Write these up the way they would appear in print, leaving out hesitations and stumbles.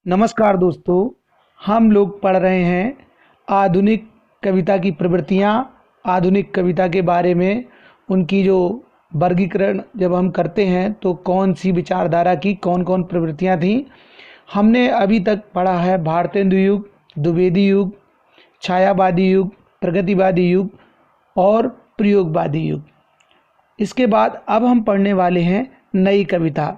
नमस्कार दोस्तों, हम लोग पढ़ रहे हैं आधुनिक कविता की प्रवृत्तियाँ। आधुनिक कविता के बारे में उनकी जो वर्गीकरण जब हम करते हैं तो कौन सी विचारधारा की कौन कौन प्रवृत्तियाँ थीं। हमने अभी तक पढ़ा है भारतेंदु युग, द्विवेदी युग, छायावादी युग, प्रगतिवादी युग और प्रयोगवादी युग। इसके बाद अब हम पढ़ने वाले हैं नई कविता।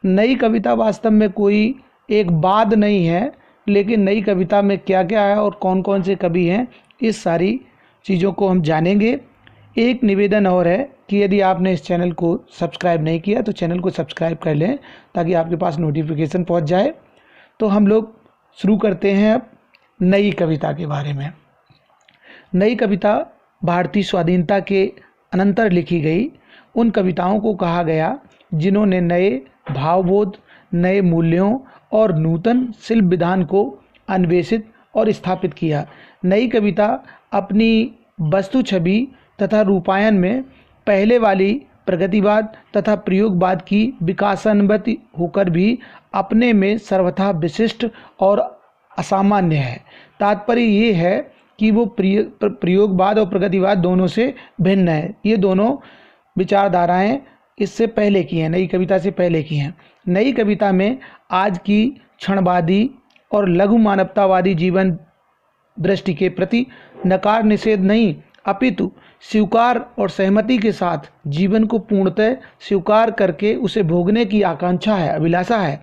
नई कविता वास्तव में कोई एक बाद नहीं है, लेकिन नई कविता में क्या क्या है और कौन कौन से कवि हैं, इस सारी चीज़ों को हम जानेंगे। एक निवेदन और है कि यदि आपने इस चैनल को सब्सक्राइब नहीं किया तो चैनल को सब्सक्राइब कर लें ताकि आपके पास नोटिफिकेशन पहुंच जाए। तो हम लोग शुरू करते हैं अब नई कविता के बारे में। नई कविता भारतीय स्वाधीनता के अनंतर लिखी गई उन कविताओं को कहा गया जिन्होंने नए भावबोध, नए मूल्यों और नूतन शिल्प विधान को अन्वेषित और स्थापित किया। नई कविता अपनी वस्तु छवि तथा रूपायन में पहले वाली प्रगतिवाद तथा प्रयोगवाद की विकासान्वित होकर भी अपने में सर्वथा विशिष्ट और असामान्य है। तात्पर्य ये है कि वो प्रयोगवाद और प्रगतिवाद दोनों से भिन्न है। ये दोनों विचारधाराएं इससे पहले की हैं, नई कविता से पहले की हैं। नई कविता में आज की क्षणवादी और लघु मानवतावादी जीवन दृष्टि के प्रति नकार निषेध नहीं, अपितु स्वीकार और सहमति के साथ जीवन को पूर्णतः स्वीकार करके उसे भोगने की आकांक्षा है, अभिलाषा है।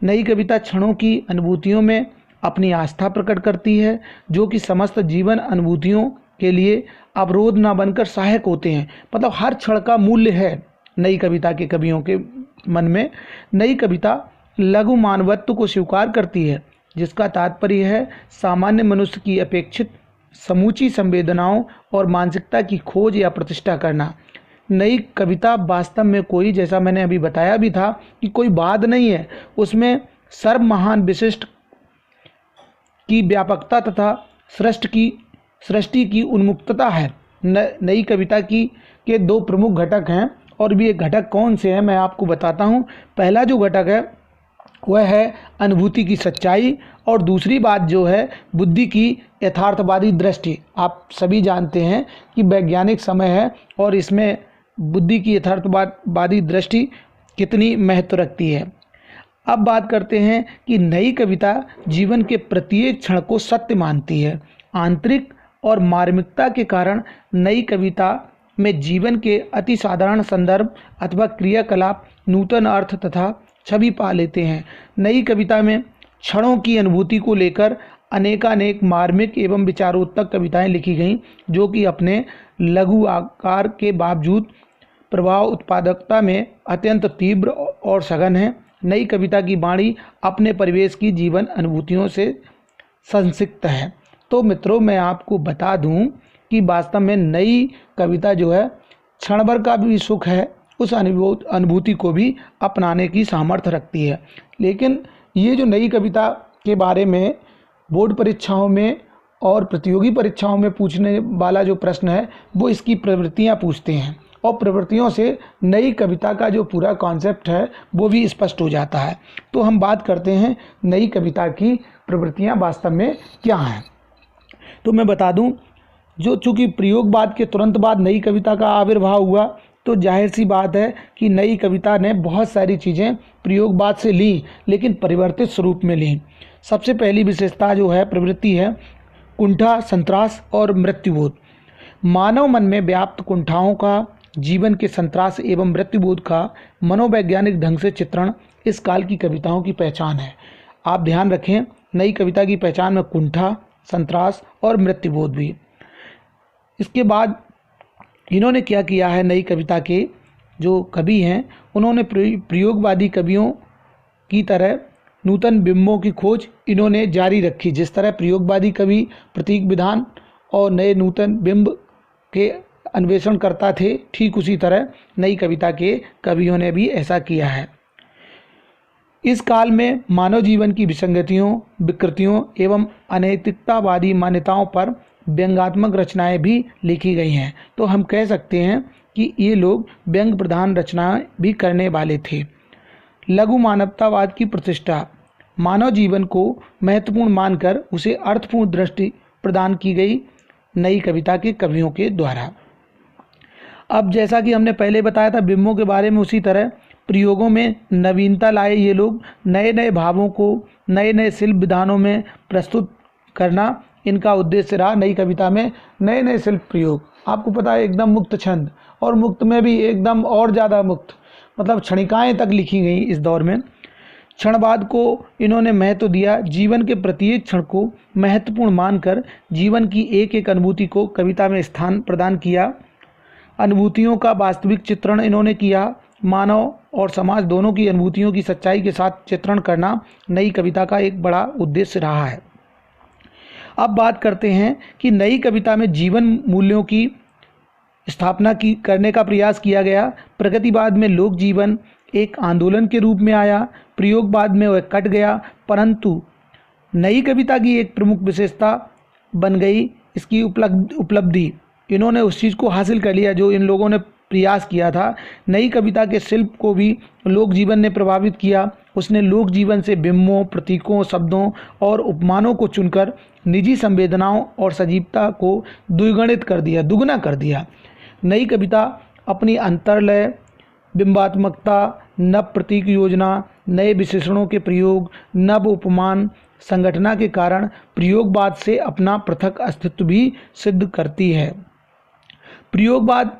नई कविता क्षणों की अनुभूतियों में अपनी आस्था प्रकट करती है, जो कि समस्त जीवन अनुभूतियों के लिए अवरोध न बनकर सहायक होते हैं। मतलब हर क्षण का मूल्य है नई कविता के कवियों के मन में। नई कविता लघु मानवत्व को स्वीकार करती है, जिसका तात्पर्य है सामान्य मनुष्य की अपेक्षित समूची संवेदनाओं और मानसिकता की खोज या प्रतिष्ठा करना। नई कविता वास्तव में कोई, जैसा मैंने अभी बताया भी था, कि कोई बाद नहीं है। उसमें सर्व महान विशिष्ट की व्यापकता तथा सृष्टि की उन्मुक्तता है। नई कविता के दो प्रमुख घटक हैं, और भी एक घटक कौन से हैं मैं आपको बताता हूँ। पहला जो घटक है वह है अनुभूति की सच्चाई, और दूसरी बात जो है बुद्धि की यथार्थवादी दृष्टि। आप सभी जानते हैं कि वैज्ञानिक समय है और इसमें बुद्धि की यथार्थवादी दृष्टि कितनी महत्व रखती है। अब बात करते हैं कि नई कविता जीवन के प्रत्येक क्षण को सत्य मानती है। आंतरिक और मार्मिकता के कारण नई कविता में जीवन के अति साधारण संदर्भ अथवा क्रियाकलाप नूतन अर्थ तथा छवि पा लेते हैं। नई कविता में क्षणों की अनुभूति को लेकर अनेकानेक मार्मिक एवं विचारोत्तक कविताएं लिखी गईं, जो कि अपने लघु आकार के बावजूद प्रभाव उत्पादकता में अत्यंत तीव्र और सघन है। नई कविता की वाणी अपने परिवेश की जीवन अनुभूतियों से संसिक्त है। तो मित्रों, मैं आपको बता दूं कि वास्तव में नई कविता जो है क्षण भर का भी सुख है, उस अनुभूति को भी अपनाने की सामर्थ्य रखती है। लेकिन ये जो नई कविता के बारे में बोर्ड परीक्षाओं में और प्रतियोगी परीक्षाओं में पूछने वाला जो प्रश्न है वो इसकी प्रवृत्तियाँ पूछते हैं, और प्रवृत्तियों से नई कविता का जो पूरा कॉन्सेप्ट है वो भी स्पष्ट हो जाता है। तो हम बात करते हैं नई कविता की प्रवृत्तियाँ वास्तव में क्या हैं। तो मैं बता दूं, जो चूँकि प्रयोगवाद के तुरंत बाद नई कविता का आविर्भाव हुआ, तो जाहिर सी बात है कि नई कविता ने बहुत सारी चीज़ें प्रयोगवाद से ली, लेकिन परिवर्तित स्वरूप में ली। सबसे पहली विशेषता जो है, प्रवृत्ति है कुंठा, संत्रास और मृत्युबोध। मानव मन में व्याप्त कुंठाओं का, जीवन के संत्रास एवं मृत्युबोध का मनोवैज्ञानिक ढंग से चित्रण इस काल की कविताओं की पहचान है। आप ध्यान रखें, नई कविता की पहचान में कुंठा, संत्रास और मृत्युबोध भी। इसके बाद इन्होंने क्या किया है, नई कविता के जो कवि हैं उन्होंने प्रयोगवादी कवियों की तरह नूतन बिंबों की खोज इन्होंने जारी रखी। जिस तरह प्रयोगवादी कवि प्रतीक विधान और नए नूतन बिंब के अन्वेषण करता थे, ठीक उसी तरह नई कविता के कवियों ने भी ऐसा किया है। इस काल में मानव जीवन की विसंगतियों, विकृतियों एवं अनैतिकतावादी मान्यताओं पर व्यंग्यात्मक रचनाएं भी लिखी गई हैं। तो हम कह सकते हैं कि ये लोग व्यंग प्रधान रचनाएं भी करने वाले थे। लघु मानवतावाद की प्रतिष्ठा। मानव जीवन को महत्वपूर्ण मानकर उसे अर्थपूर्ण दृष्टि प्रदान की गई नई कविता के कवियों के द्वारा। अब जैसा कि हमने पहले बताया था बिंबों के बारे में, उसी तरह प्रयोगों में नवीनता लाए ये लोग। नए नए भावों को नए नए शिल्प विधानों में प्रस्तुत करना इनका उद्देश्य रहा। नई कविता में नए नए शिल्प प्रयोग, आपको पता है एकदम मुक्त छंद, और मुक्त में भी एकदम और ज़्यादा मुक्त, मतलब क्षणिकाएँ तक लिखी गई इस दौर में। क्षणवाद को इन्होंने महत्व दिया। जीवन के प्रत्येक क्षण को महत्वपूर्ण मानकर जीवन की एक एक अनुभूति को कविता में स्थान प्रदान किया। अनुभूतियों का वास्तविक चित्रण इन्होंने किया। मानव और समाज दोनों की अनुभूतियों की सच्चाई के साथ चित्रण करना नई कविता का एक बड़ा उद्देश्य रहा है। अब बात करते हैं कि नई कविता में जीवन मूल्यों की स्थापना करने का प्रयास किया गया। प्रगतिवाद में लोक जीवन एक आंदोलन के रूप में आया, प्रयोगवाद में वह कट गया, परंतु नई कविता की एक प्रमुख विशेषता बन गई इसकी उपलब्धि। इन्होंने उस चीज़ को हासिल कर लिया जो इन लोगों ने प्रयास किया था। नई कविता के शिल्प को भी लोक जीवन ने प्रभावित किया। उसने लोक जीवन से बिंबों, प्रतीकों, शब्दों और उपमानों को चुनकर निजी संवेदनाओं और सजीवता को दुगना कर दिया। नई कविता अपनी अंतर्लय, बिंबात्मकता, नव प्रतीक योजना, नए विशेषणों के प्रयोग, नव उपमान संगठना के कारण प्रयोगवाद से अपना पृथक अस्तित्व भी सिद्ध करती है। प्रयोगवाद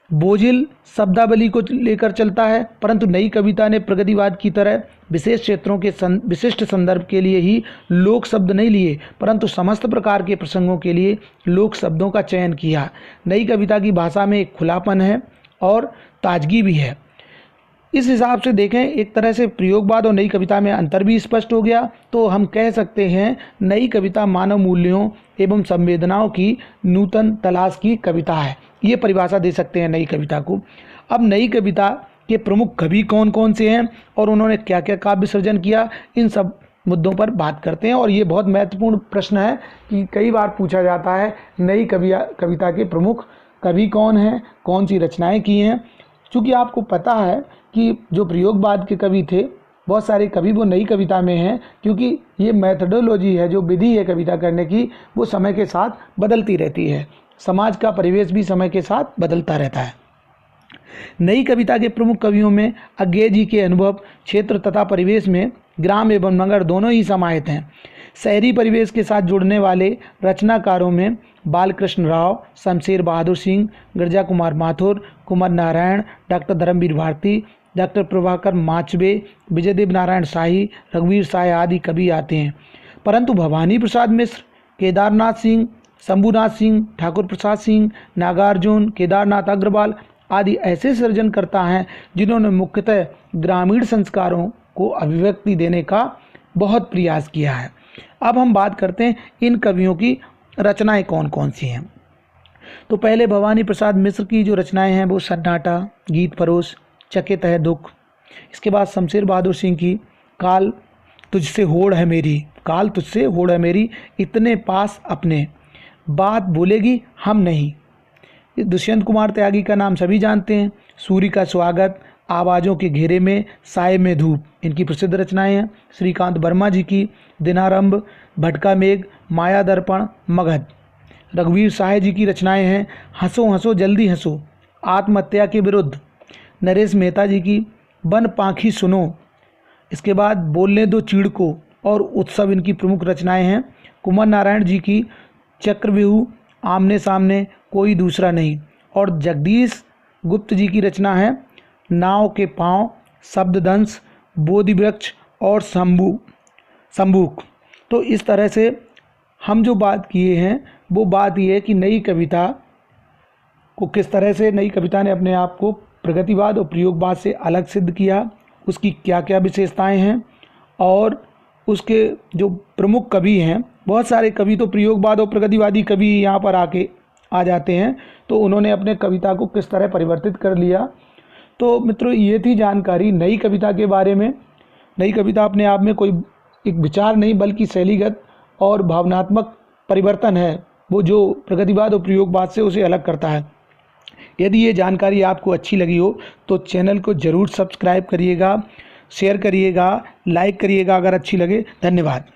बोझिल शब्दावली को लेकर चलता है, परंतु नई कविता ने प्रगतिवाद की तरह विशेष क्षेत्रों के विशिष्ट संदर्भ के लिए ही लोक शब्द नहीं लिए, परंतु समस्त प्रकार के प्रसंगों के लिए लोक शब्दों का चयन किया। नई कविता की भाषा में एक खुलापन है और ताजगी भी है। इस हिसाब से देखें, एक तरह से प्रयोगवाद और नई कविता में अंतर भी स्पष्ट हो गया। तो हम कह सकते हैं नई कविता मानव मूल्यों एवं संवेदनाओं की नूतन तलाश की कविता है। ये परिभाषा दे सकते हैं नई कविता को। अब नई कविता के प्रमुख कवि कौन कौन से हैं और उन्होंने क्या क्या काव्य सृजन किया, इन सब मुद्दों पर बात करते हैं। और ये बहुत महत्वपूर्ण प्रश्न है कि कई बार पूछा जाता है नई कविता के प्रमुख कवि कौन हैं, कौन सी रचनाएं की हैं। चूँकि आपको पता है कि जो प्रयोगवाद के कवि थे, बहुत सारे कवि वो नई कविता में हैं, क्योंकि ये मैथडोलॉजी है, जो विधि है कविता करने की, वो समय के साथ बदलती रहती है। समाज का परिवेश भी समय के साथ बदलता रहता है। नई कविता के प्रमुख कवियों में अज्ञेय जी के अनुभव, क्षेत्र तथा परिवेश में ग्राम एवं नगर दोनों ही समाहित हैं। शहरी परिवेश के साथ जुड़ने वाले रचनाकारों में बालकृष्ण राव, शमशेर बहादुर सिंह, गिरजा कुमार माथुर, कुमार नारायण, डॉक्टर धर्मवीर भारती, डॉक्टर प्रभाकर माचवे, विजयदेव नारायण शाही, रघुवीर शाह आदि कवि आते हैं। परंतु भवानी प्रसाद मिश्र, केदारनाथ सिंह, शंभुनाथ सिंह, ठाकुर प्रसाद सिंह, नागार्जुन, केदारनाथ अग्रवाल आदि ऐसे सृजनकर्ता हैं जिन्होंने मुख्यतः ग्रामीण संस्कारों को अभिव्यक्ति देने का बहुत प्रयास किया है। अब हम बात करते हैं इन कवियों की रचनाएं कौन कौन सी हैं। तो पहले भवानी प्रसाद मिश्र की जो रचनाएं हैं वो सन्नाटा, गीत परोस, चकित है दुख। इसके बाद शमशेर बहादुर सिंह की काल तुझसे होड़ है मेरी, काल तुझसे होड़ है मेरी, इतने पास अपने, बात बोलेगी हम नहीं। दुष्यंत कुमार त्यागी का नाम सभी जानते हैं। सूर्य का स्वागत, आवाज़ों के घेरे में, साए में धूप, इनकी प्रसिद्ध रचनाएं हैं। श्रीकांत वर्मा जी की दिनारंभ, भटका मेघ, माया दर्पण, मगध। रघुवीर शाह जी की रचनाएं हैं हंसो हंसो जल्दी हंसो, आत्महत्या के विरुद्ध। नरेश मेहता जी की बन पाखी सुनो। इसके बाद बोलने दो चीड़ को और उत्सव इनकी प्रमुख रचनाएं हैं। कुमार नारायण जी की चक्रव्यूह, आमने सामने, कोई दूसरा नहीं। और जगदीश गुप्त जी की रचना है नाव के पांव, शब्ददंश, बोधि वृक्ष और शंभूक। तो इस तरह से हम जो बात किए हैं वो बात ये है कि नई कविता को किस तरह से नई कविता ने अपने आप को प्रगतिवाद और प्रयोगवाद से अलग सिद्ध किया, उसकी क्या क्या विशेषताएं हैं, और उसके जो प्रमुख कवि हैं, बहुत सारे कवि तो प्रयोगवाद और प्रगतिवादी कवि यहाँ पर आ जाते हैं, तो उन्होंने अपने कविता को किस तरह परिवर्तित कर लिया। तो मित्रों, ये थी जानकारी नई कविता के बारे में। नई कविता अपने आप में कोई एक विचार नहीं बल्कि शैलीगत और भावनात्मक परिवर्तन है, वो जो प्रगतिवाद और प्रयोगवाद से उसे अलग करता है। यदि ये जानकारी आपको अच्छी लगी हो तो चैनल को ज़रूर सब्सक्राइब करिएगा, शेयर करिएगा, लाइक करिएगा अगर अच्छी लगे। धन्यवाद।